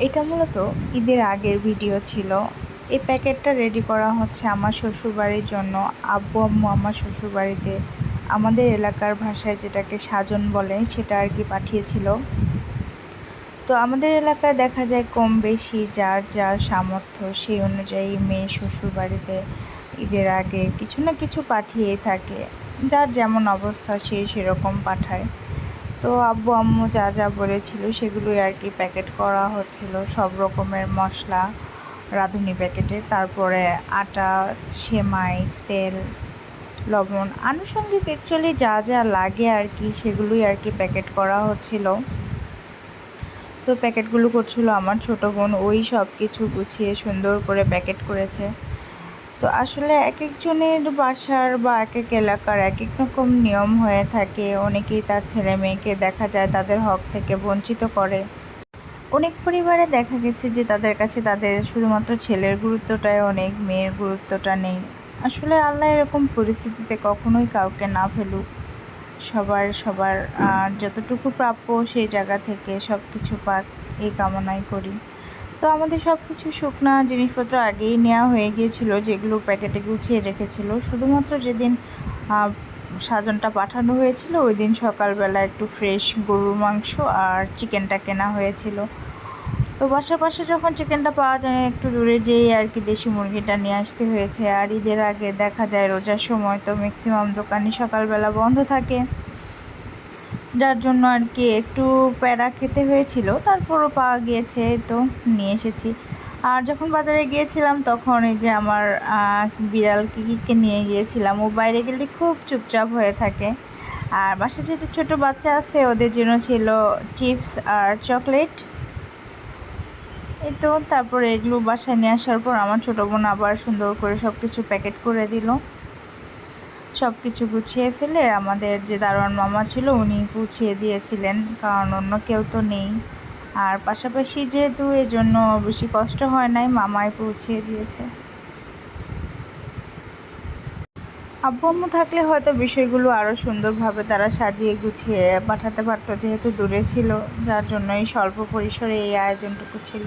এটা মূলত ঈদের আগের ভিডিও ছিল। এই প্যাকেটটা রেডি করা হচ্ছে আমার শ্বশুরবাড়ির জন্য। আব্বু আম্মু আমার শ্বশুরবাড়িতে আমাদের এলাকার ভাষায় যেটাকে সাজন বলে সেটা আর কি পাঠিয়েছিল। তো আমাদের এলাকায় দেখা যায় কম বেশি যার যা সামর্থ্য সেই অনুযায়ী মেয়ে শ্বশুরবাড়িতে ঈদের আগে কিছু না কিছু পাঠিয়েই থাকে। যার যেমন অবস্থা সে সেরকম পাঠায়। তো আব্বু আম্মু যা যা বলেছিল সেগুলোই আর কি প্যাকেট করা হচ্ছিল, সব রকমের মশলা রাঁধুনি প্যাকেটে, তারপরে আটা, সেমাই, তেল, লবণ, আনুষঙ্গিক অ্যাকচুয়ালি যা যা লাগে আর কি সেগুলোই আর কি প্যাকেট করা হচ্ছিল। তো প্যাকেটগুলো করছিল আমার ছোটো বোন, ওই সব কিছু গুছিয়ে সুন্দর করে প্যাকেট করেছে। তো আসলে এক একজনের বাসার বা এক এক এলাকার এক এক রকম নিয়ম হয়ে থাকে। অনেকেই তার ছেলে মেয়েকে দেখা যায় তাদের হক থেকে বঞ্চিত করে। অনেক পরিবারে দেখা গেছে যে তাদের কাছে তাদের শুধুমাত্র ছেলের গুরুত্বটাই অনেক, মেয়ের গুরুত্বটা নেই। আসলে আল্লাহ এরকম পরিস্থিতিতে কখনোই কাউকে না ফেলুক, সবার যতটুকু প্রাপ্য সেই জায়গা থেকে সব কিছু পাক, এই কামনাই করি। তো আমাদের সব কিছু শুকনা জিনিসপত্র আগেই নেওয়া হয়ে গিয়েছিল, যেগুলো প্যাকেটে গুছিয়ে রেখেছিল। শুধুমাত্র যেদিন সাজনটা পাঠানো হয়েছিল ওই দিন সকালবেলা একটু ফ্রেশ গরুর মাংস আর চিকেনটা কেনা হয়েছিল। তো বাসার পাশে যখন চিকেনটা পাওয়া যায় একটু দূরে যেয়ে আর কি দেশি মুরগিটা নিয়ে আসতে হয়েছে। আর ঈদের আগে দেখা যায় রোজার সময় তো ম্যাক্সিমাম দোকানই সকালবেলা বন্ধ থাকে, যার জন্য আর কি একটু প্যারা খেতে হয়েছিল, তারপরও পাওয়া গিয়েছে, তো নিয়ে এসেছি। আর যখন বাজারে গিয়েছিলাম তখন এই যে আমার বিড়াল কিকিকে নিয়ে গিয়েছিলাম। ও বাইরে গেলে খুব চুপচাপ হয়ে থাকে। আর বাসায় যেহেতু ছোটো বাচ্চা আছে ওদের জন্য ছিল চিপস আর চকলেট। এই তো তারপরে এগুলো বাসায় নিয়ে আসার পর আমার ছোটো বোন আবার সুন্দর করে সব কিছু প্যাকেট করে দিল। সব কিছু গুছিয়ে ফেলে আমাদের যে দারোয়ান মামা ছিল উনি গুছিয়ে দিয়েছিলেন, কারণ অন্য কেউ তো নেই। আর পাশাপাশি যেহেতু এজন্য বেশি কষ্ট হয় নাই, মামাই পৌঁছিয়ে দিয়েছে। আব্বু আম্মু থাকলে হয়তো বিষয়গুলো আরও সুন্দরভাবে তারা সাজিয়ে গুছিয়ে পাঠাতে পারতো, যেহেতু দূরে ছিল, যার জন্য এই স্বল্প পরিসরে এই আয়োজনটুকু ছিল।